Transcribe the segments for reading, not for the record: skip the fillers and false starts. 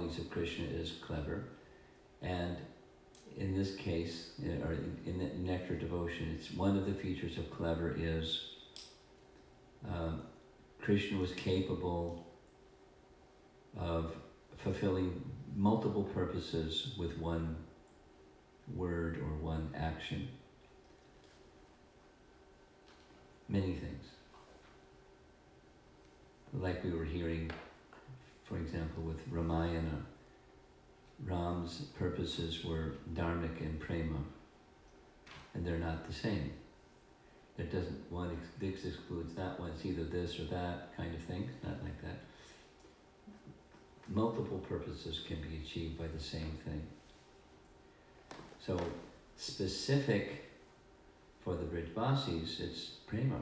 qualities of Krishna is clever, and in this case, or in the nectar devotion, it's one of the features of clever is Krishna was capable of fulfilling multiple purposes with one word or one action. Many things. Like we were hearing, for example, with Ramayana, Ram's purposes were dharmic and prema, and they're not the same. There doesn't, one this excludes that one, it's either this or that kind of thing, not like that. Multiple purposes can be achieved by the same thing. So, specific for the Brijvasis, it's prema.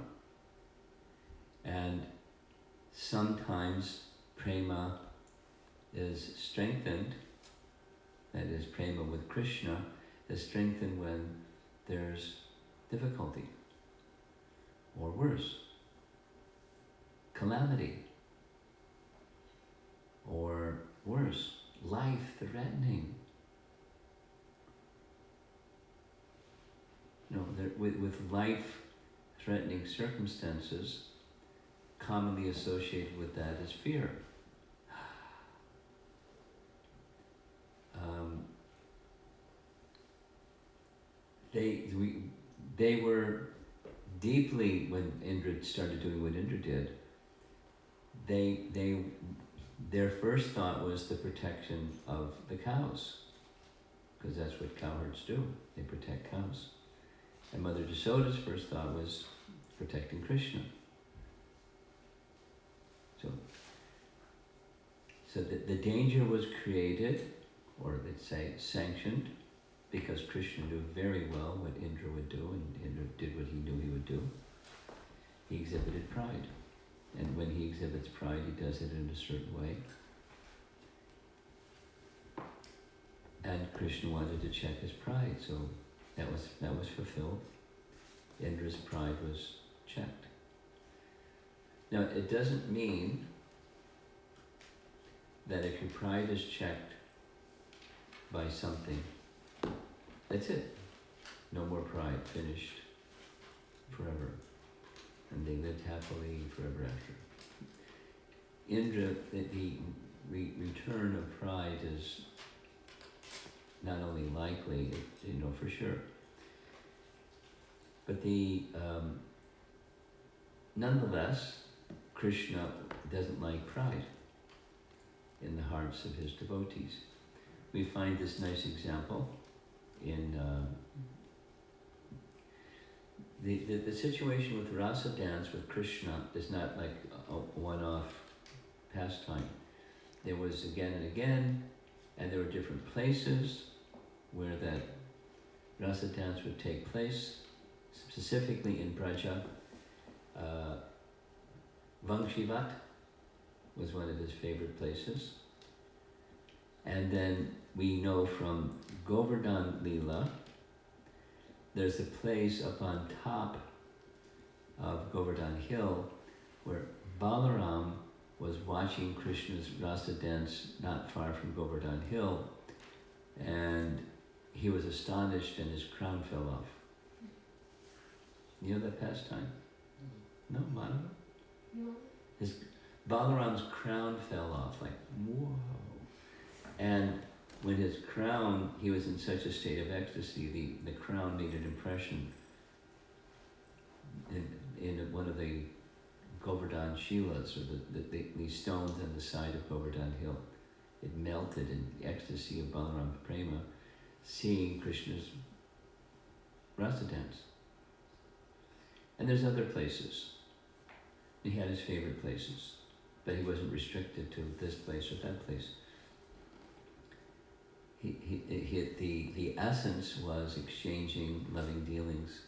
And sometimes prema is strengthened, that is, prema with Krishna is strengthened when there's difficulty, or worse, calamity, or worse, life-threatening. No, with life-threatening circumstances, commonly associated with that is fear. They were deeply, when Indra started doing what Indra did, their first thought was the protection of the cows, because that's what cowherds do, they protect cows. And Mother Yasoda's first thought was protecting Krishna. So the danger was created, or let's say sanctioned, because Krishna knew very well what Indra would do, and Indra did what he knew he would do. He exhibited pride. And when he exhibits pride, he does it in a certain way. And Krishna wanted to check his pride, so that was fulfilled. Indra's pride was checked. Now, it doesn't mean that if your pride is checked by something, that's it. No more pride, finished forever. And they lived happily forever after. Indra, the return of pride is not only likely, for sure, but nonetheless, Krishna doesn't like pride in the hearts of his devotees. We find this nice example in the situation with rasa dance with Krishna is not like a one-off pastime. There was again and again, and there were different places where that rasa dance would take place, specifically in Braja. Vangshivat was one of his favorite places. And then we know from Govardhan Leela, there's a place up on top of Govardhan Hill where Balaram was watching Krishna's rasa dance not far from Govardhan Hill, and he was astonished and his crown fell off. You know that pastime? No, Madhava? No. Balaram's crown fell off, like, whoa. And when his crown, he was in such a state of ecstasy, the crown made an impression in one of the Govardhan Shilas, or the stones on the side of Govardhan Hill. It melted in the ecstasy of Balaram Prema, seeing Krishna's rasa dance. And there's other places. He had his favorite places, but he wasn't restricted to this place or that place. The essence was exchanging loving dealings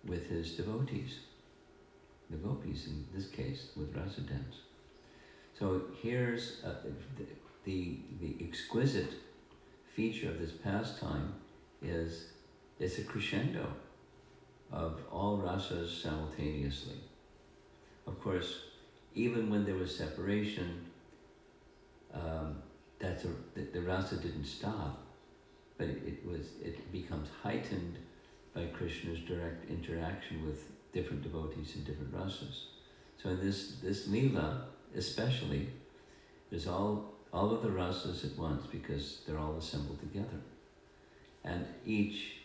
with his devotees, the gopis in this case, with rasa dance. So here's the exquisite feature of this pastime is it's a crescendo of all rasas simultaneously. Of course, even when there was separation, the rasa didn't stop, but it becomes heightened by Krishna's direct interaction with different devotees in different rasas. So in this lila, especially, there's all of the rasas at once because they're all assembled together, and each,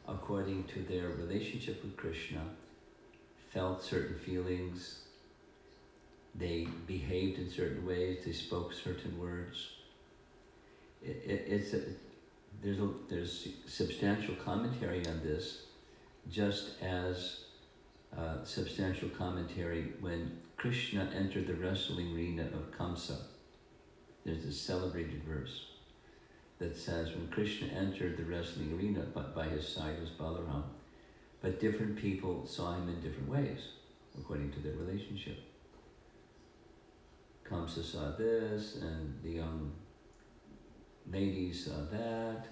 according to their relationship with Krishna, felt certain feelings. They behaved in certain ways. They spoke certain words. There's substantial commentary on this, just as substantial commentary when Krishna entered the wrestling arena of Kamsa. There's this celebrated verse that says when Krishna entered the wrestling arena, but by his side was Balaram, but different people saw him in different ways according to their relationship. Kamsa saw this, and the young ladies saw that,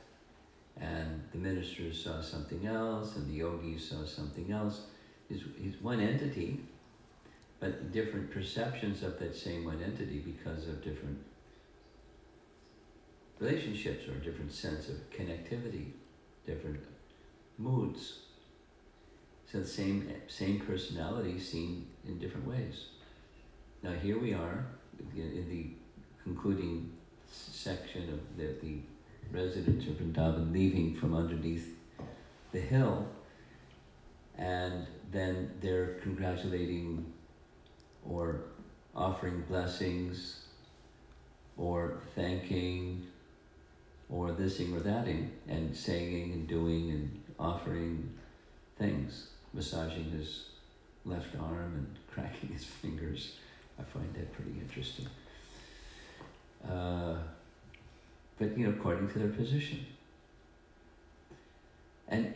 and the ministers saw something else, and the yogis saw something else. He's one entity, but different perceptions of that same one entity because of different relationships or different sense of connectivity, different moods. So the same personality seen in different ways. Now here we are in the concluding section of the residents of Vrindavan leaving from underneath the hill, and then they're congratulating or offering blessings or thanking or thising or thating, and saying and doing and offering things, massaging his left arm and cracking his fingers. I find that pretty interesting. But according to their position. And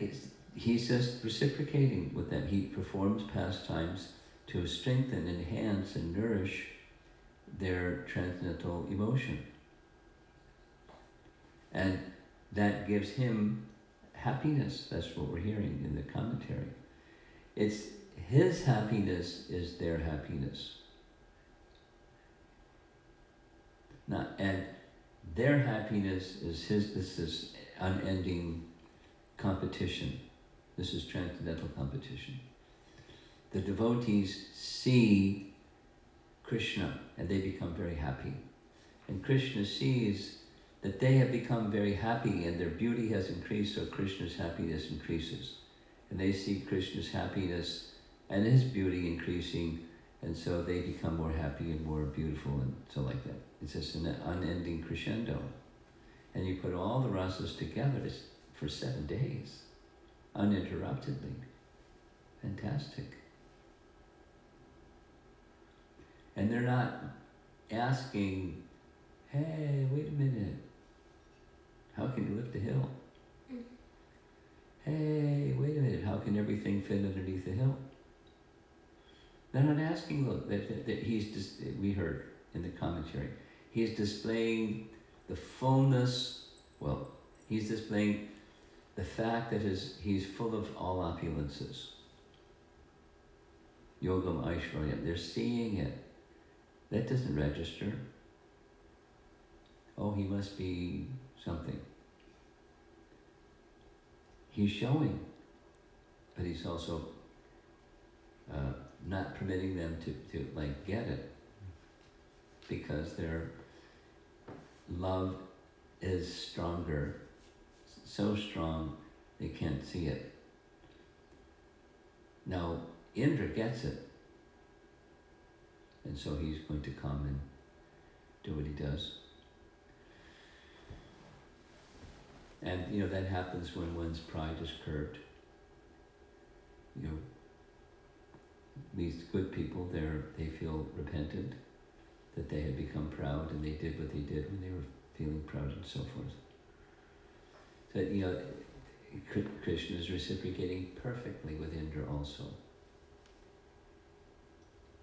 he's just reciprocating with them. He performs pastimes to strengthen, enhance, and nourish their transcendental emotion. And that gives him happiness. That's what we're hearing in the commentary. It's his happiness is their happiness. And their happiness is this is unending competition. This is transcendental competition. The devotees see Krishna and they become very happy. And Krishna sees that they have become very happy and their beauty has increased, so Krishna's happiness increases. And they see Krishna's happiness and his beauty increasing, and so they become more happy and more beautiful, and so like that. It's just an unending crescendo. And you put all the rasas together for 7 days, uninterruptedly. Fantastic. And they're not asking, hey, wait a minute, how can you lift a hill? Hey, wait a minute, how can everything fit underneath the hill? They're not asking, look, that he's just, we heard in the commentary, he's displaying the fullness, he's displaying the fact that he's full of all opulences. Yogam Aishwaryam, they're seeing it. That doesn't register. Oh, he must be something. He's showing, but he's also not permitting them to get it, because their love is stronger, so strong they can't see it. Now, Indra gets it, and so he's going to come and do what he does. And that happens when one's pride is curbed. These good people, they feel repentant that they had become proud, and they did what they did when they were feeling proud and so forth. So Krishna is reciprocating perfectly with Indra also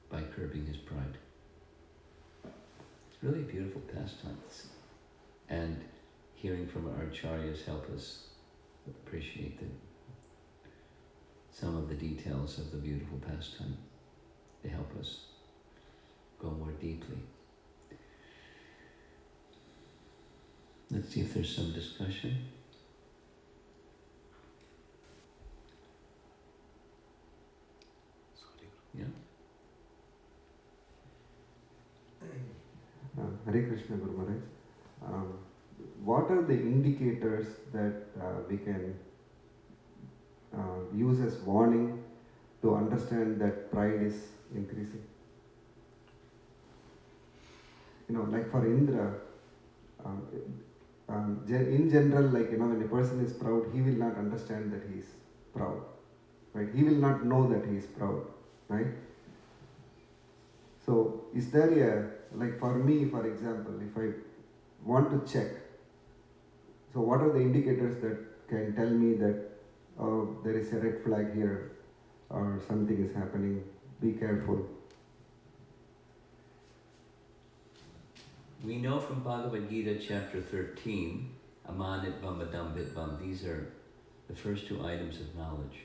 by curbing his pride. It's really a beautiful pastime, and hearing from our acharyas help us appreciate some of the details of the beautiful pastime. They help us go more deeply. Let's see if there's some discussion. Yeah. Hare Krishna Guru Maharaj. What are the indicators that we can use as warning to understand that pride is increasing? Like for Indra, in general, when a person is proud, he will not understand that he is proud, right? He will not know that he is proud, right? So, is there like for me, for example, if I want to check, so what are the indicators that can tell me that, oh, there is a red flag here or something is happening, be careful? We know from Bhagavad Gita chapter 13, amanit vamadam vidvam, these are the first two items of knowledge.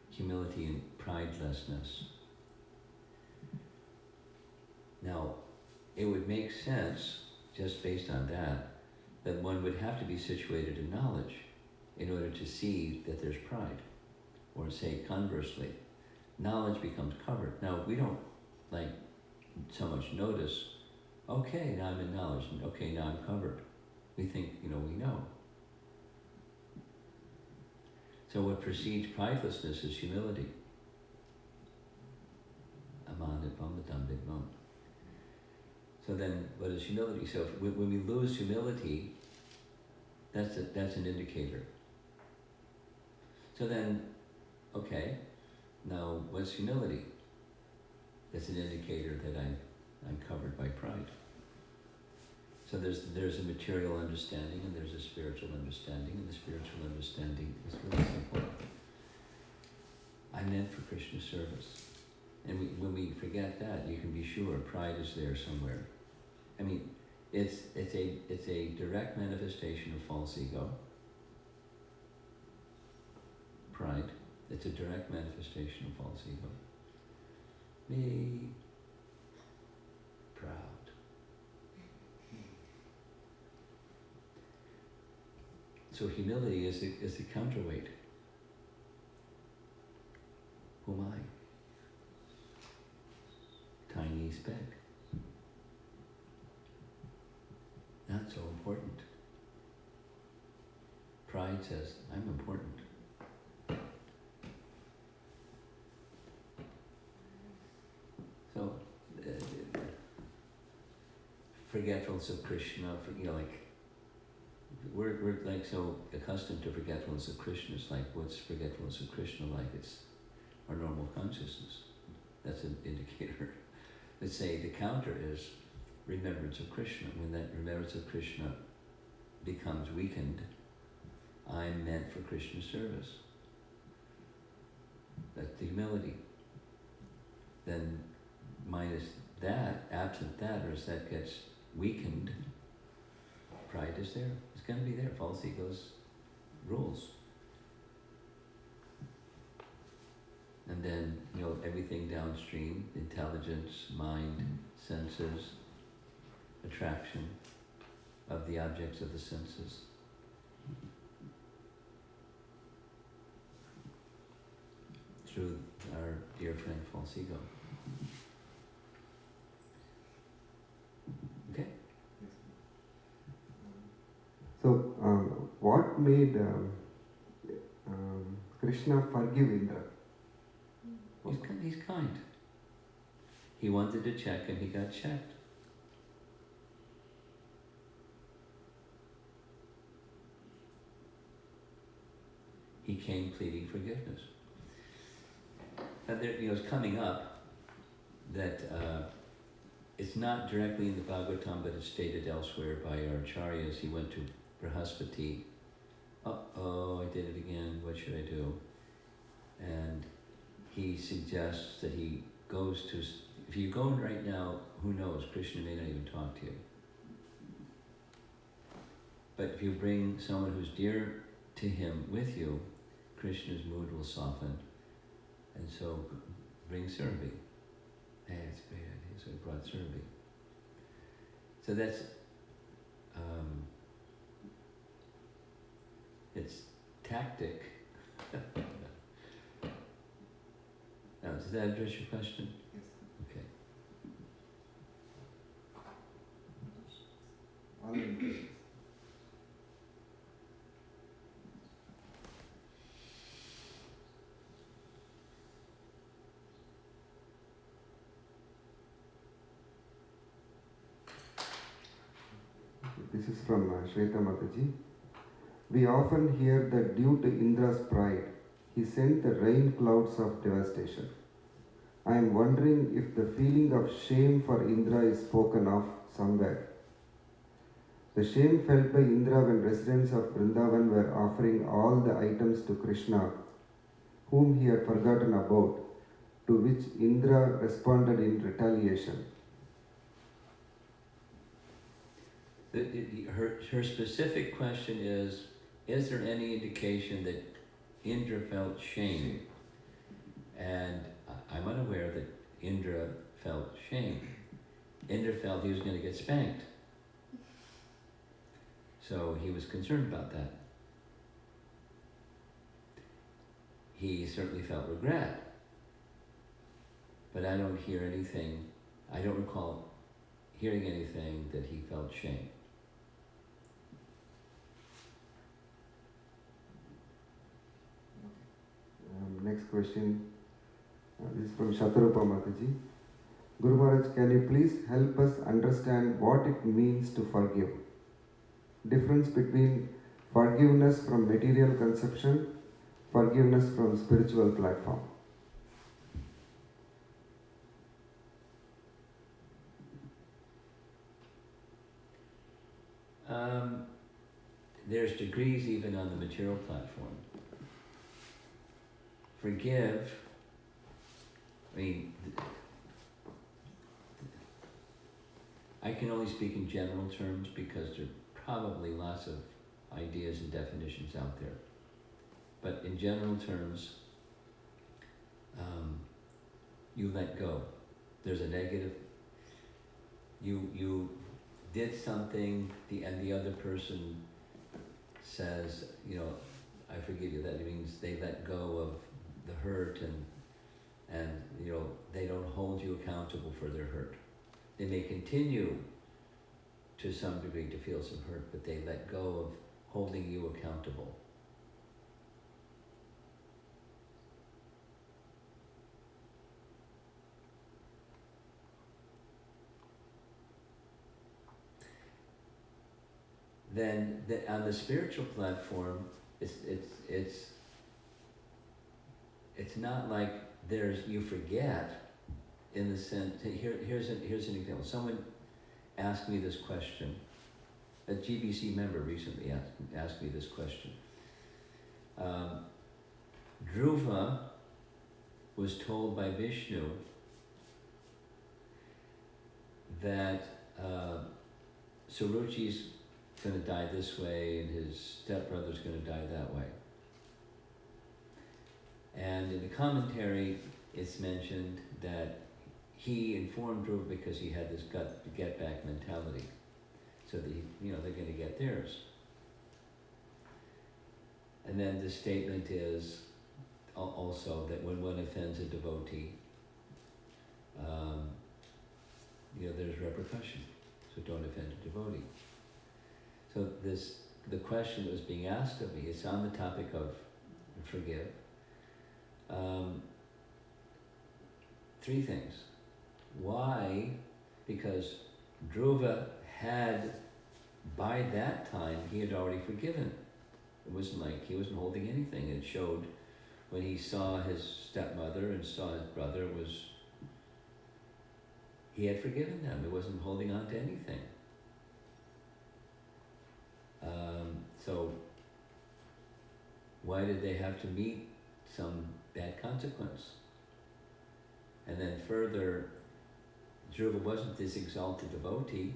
Humility and pridelessness. Now, it would make sense, just based on that one would have to be situated in knowledge in order to see that there's pride. Or say conversely, knowledge becomes covered. Now, we don't so much notice, okay, now I'm in knowledge, and okay, now I'm covered. We think, we know. So what precedes pridelessness is humility. Amanit vamadam vidvam. So then, what is humility? So when we lose humility, that's an indicator. So then, okay, now what's humility? That's an indicator that I'm covered by pride. So there's a material understanding and there's a spiritual understanding, and the spiritual understanding is really simple. I'm meant for Krishna service. And when we forget that, you can be sure pride is there somewhere. I mean, it's a direct manifestation of false ego. Pride. It's a direct manifestation of false ego. Me, proud. So humility is the counterweight. Who am I? Tiny speck. Not so important. Pride says, I'm important. So, forgetfulness of Krishna, we're like so accustomed to forgetfulness of Krishna. It's like, what's forgetfulness of Krishna like? It's our normal consciousness. That's an indicator. Let's say the counter is remembrance of Krishna. When that remembrance of Krishna becomes weakened, I'm meant for Krishna service. That's the humility. Then minus that, absent that, or as that gets weakened, pride is there. It's going to be there. False ego's rules. And then, everything downstream, intelligence, mind, senses, attraction of the objects of the senses. Through our dear friend false ego. Okay? So, what made Krishna forgive Indra? He's kind. He wanted to check and he got checked. He came pleading forgiveness. And there, it's coming up that it's not directly in the Bhagavatam, but it's stated elsewhere by our acharyas. He went to Brihaspati. Uh-oh, I did it again. What should I do? And he suggests that he goes to, if you go right now, who knows, Krishna may not even talk to you. But if you bring someone who's dear to him with you, Krishna's mood will soften. And so bring Surabhi. Hey, that's a great idea. So he brought Surabhi. So that's tactic. Now, does that address your question? Yes. Okay. All indications. This is from Shweta Mataji. We often hear that due to Indra's pride, he sent the rain clouds of devastation. I am wondering if the feeling of shame for Indra is spoken of somewhere. The shame felt by Indra when residents of Vrindavan were offering all the items to Krishna, whom he had forgotten about, to which Indra responded in retaliation. Her specific question is there any indication that Indra felt shame? And I'm unaware that Indra felt shame. Indra felt he was going to get spanked. So he was concerned about that. He certainly felt regret. But I don't hear anything, I don't recall hearing anything that he felt shame. Next question. This is from Shatarupa Mataji. Guru Maharaj, can you please help us understand what it means to forgive? Difference between forgiveness from material conception, forgiveness from spiritual platform. There's degrees even on the material platform. Forgive, I mean, I can only speak in general terms because there are probably lots of ideas and definitions out there. But in general terms, you let go. There's a negative, you did something, and the other person says, I forgive you. That means they let go of the hurt and they don't hold you accountable for their hurt. They may continue to some degree to feel some hurt, but they let go of holding you accountable. Then on the spiritual platform, it's not like you forget in the sense. Here's an example. Someone asked me this question. A GBC member recently asked me this question. Dhruva was told by Vishnu that Suruchi's going to die this way and his stepbrother's going to die that way. And in the commentary, it's mentioned that he informed Dhruva because he had this get back mentality, so that they're going to get theirs. And then the statement is also that when one offends a devotee, there's repercussion. So don't offend a devotee. So the question that was being asked of me, it's on the topic of forgive. 3 things. Why? Because Dhruva had, by that time, he had already forgiven. It wasn't like he wasn't holding anything. It showed when he saw his stepmother and saw his brother, he had forgiven them. He wasn't holding on to anything. So why did they have to meet some bad consequence? And then further, Dhruva wasn't this exalted devotee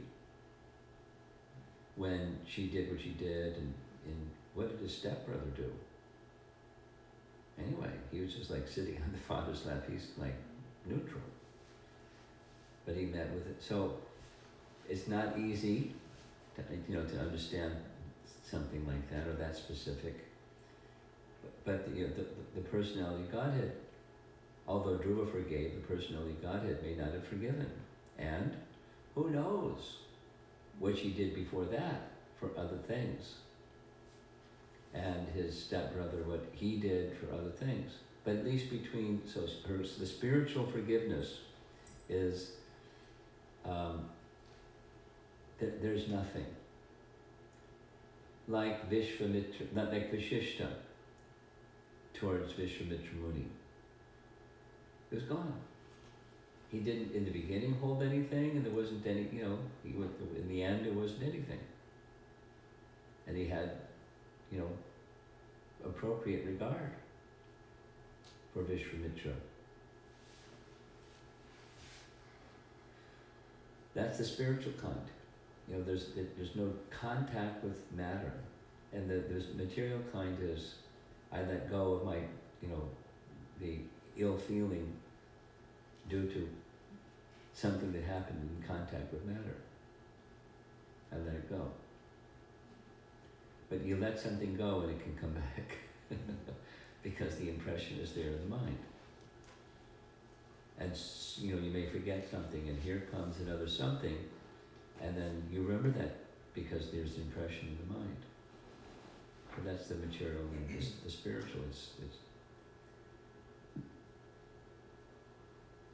when she did what she did, and what did his stepbrother do? Anyway, he was just like sitting on the father's lap. He's like neutral. But he met with it. So it's not easy to understand something like that or that specific. But the personality Godhead, although Dhruva forgave, the personality Godhead may not have forgiven. And who knows what she did before that for other things. And his stepbrother, what he did for other things. But at least between, so the spiritual forgiveness is, there's nothing. Like Vishvamitra, not like Vashishta towards Vishvamitra Muni. It was gone. He didn't in the beginning hold anything, and there wasn't any, in the end there wasn't anything. And he had, appropriate regard for Vishvamitra. That's the spiritual kind. There's no contact with matter. And the material kind is, I let go of my, the ill feeling due to something that happened in contact with matter. I let it go. But you let something go and it can come back because the impression is there in the mind. And you may forget something, and here comes another something, and then you remember that because there's the impression in the mind. But that's the material and the spiritual. It's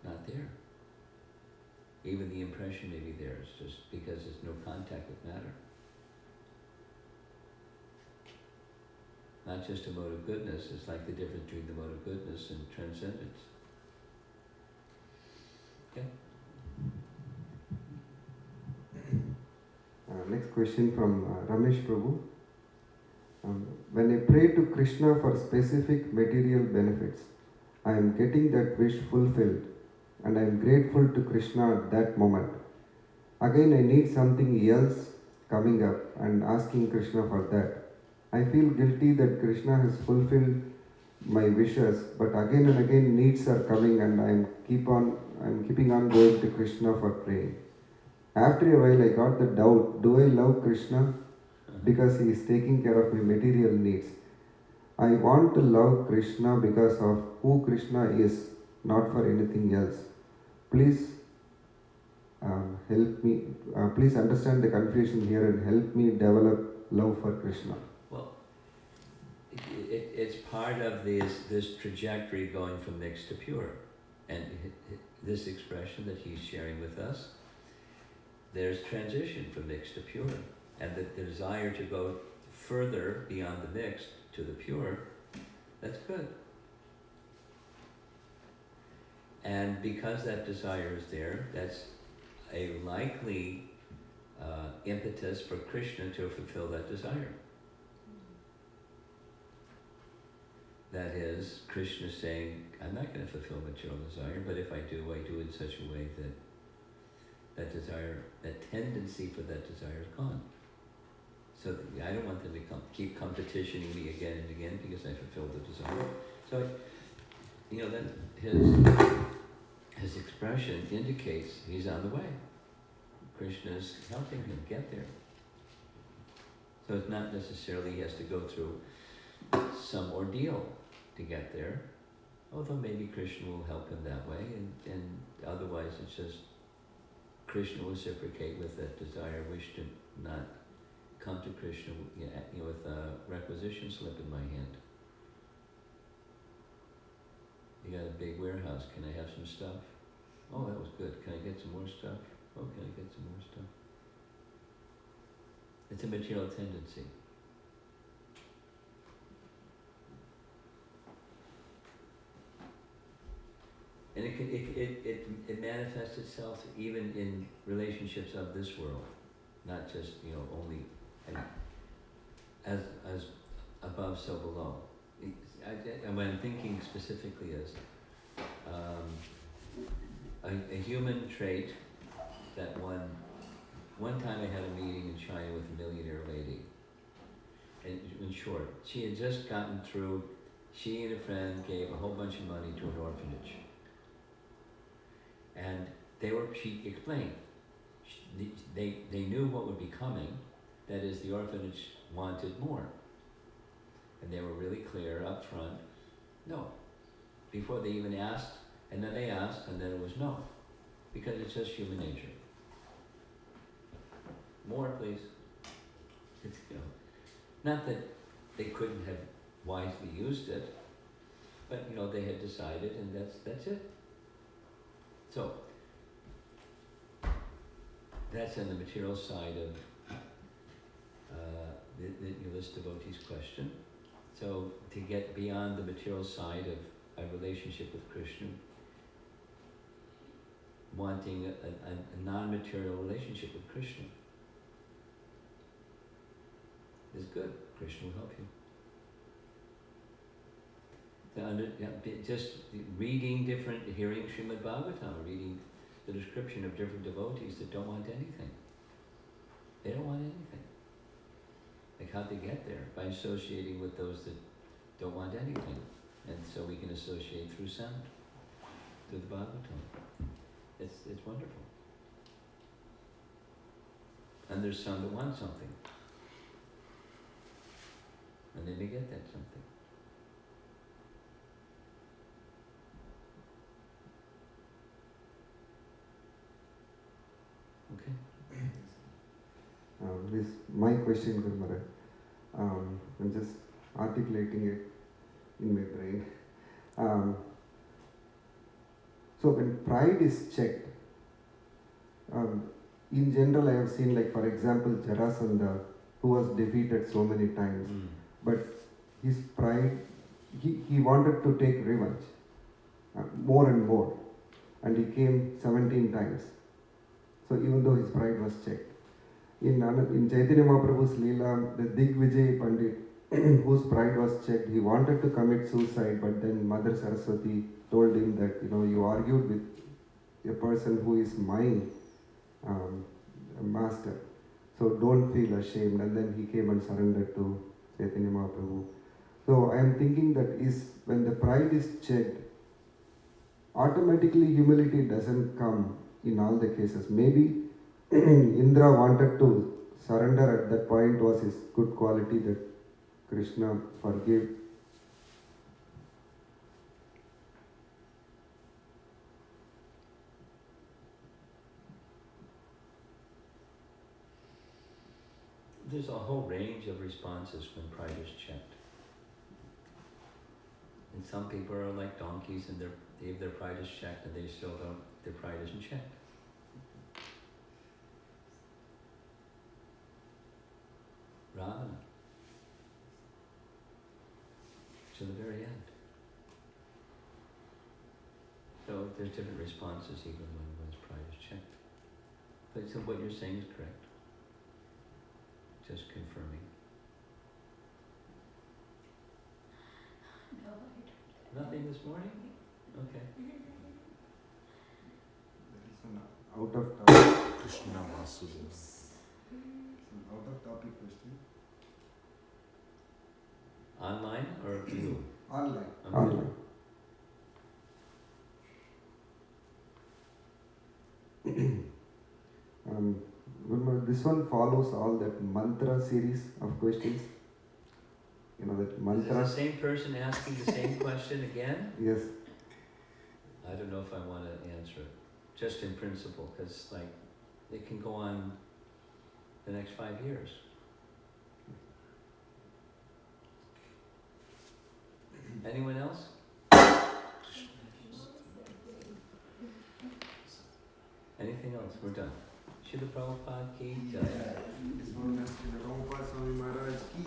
not there. Even the impression may be there. It's just because there's no contact with matter. Not just a mode of goodness. It's like the difference between the mode of goodness and transcendence. Okay. Next question from Ramesh Prabhu. When I pray to Krishna for specific material benefits, I am getting that wish fulfilled, and I am grateful to Krishna at that moment. Again, I need something else coming up and asking Krishna for that. I feel guilty that Krishna has fulfilled my wishes, but again and again needs are coming, and I'm keeping on going to Krishna for praying. After a while, I got the doubt: do I love Krishna because he is taking care of my material needs? I want to love Krishna because of who Krishna is, not for anything else. Please help me. Please understand the confusion here and help me develop love for Krishna. Well, it's part of this trajectory going from mixed to pure. And this expression that he's sharing with us, there's transition from mixed to pure. And the desire to go further beyond the mixed to the pure, that's good. And because that desire is there, that's a likely impetus for Krishna to fulfill that desire. That is, Krishna saying, I'm not going to fulfill material desire, but if I do it in such a way that that desire, that tendency for that desire is gone. So I don't want them to keep competitioning me again and again because I fulfilled the desire. So, then his expression indicates he's on the way. Krishna is helping him get there. So it's not necessarily he has to go through some ordeal to get there, although maybe Krishna will help him that way, and otherwise it's just Krishna will reciprocate with that desire, wish to not come to Krishna with a requisition slip in my hand. You got a big warehouse, can I have some stuff? Oh, that was good, can I get some more stuff? Oh, can I get some more stuff? It's a material tendency. And it manifests itself even in relationships of this world, not just only as above so below. And what I'm thinking specifically is a human trait that one time I had a meeting in China with a millionaire lady, and in short, she had just gotten through. She and a friend gave a whole bunch of money to an orphanage. And she explained, they knew what would be coming, that is the orphanage wanted more. And they were really clear up front, no. Before they even asked, and then they asked, and then it was no. Because it's just human nature. More, please. It's, not that they couldn't have wisely used it, but they had decided, and that's it. So that's on the material side of the newest devotee's question. So to get beyond the material side of a relationship with Krishna, wanting a non-material relationship with Krishna is good. Krishna will help you. Just reading hearing Srimad Bhagavatam, reading the description of different devotees that don't want anything. They don't want anything. Like how'd they get there? By associating with those that don't want anything. And so we can associate through sound, through the Bhagavatam. It's wonderful. And there's some that want something. And then they get that something. Okay. This my question, Guru Maharaj. I'm just articulating it in my brain. So when pride is checked, in general I have seen, like for example, Jarasandha, who was defeated so many times, but his pride, he wanted to take revenge, more and more, and he came 17 times. So even though his pride was checked. In Chaitanya Mahaprabhu's Leela, the Digvijay Pandit, whose pride was checked, he wanted to commit suicide, but then Mother Saraswati told him that, you argued with a person who is my master, so don't feel ashamed. And then he came and surrendered to Chaitanya Mahaprabhu. So I am thinking that when the pride is checked, automatically humility doesn't come in all the cases. Maybe Indra wanted to surrender at that point, was his good quality that Krishna forgave. There's a whole range of responses when pride is checked. And some people are like donkeys and their pride is checked and their pride isn't checked. Ravana. To the very end. So there's different responses even when one's pride is checked. But so what you're saying is correct. Just confirming. No, I don't. Nothing this morning? Okay. That is an out of topic. Krishna Vasudeva. An out of topic question. Online or you? Online. Okay. Online. This one follows all that mantra series of questions. That mantra. Is the same person asking the same question again? Yes. I don't know if I want to answer it, just in principle, because it can go on the next 5 years. Anyone else? Anything else? We're done. Srila Prabhupada ki jai. Romapada Swami Maharaj ki.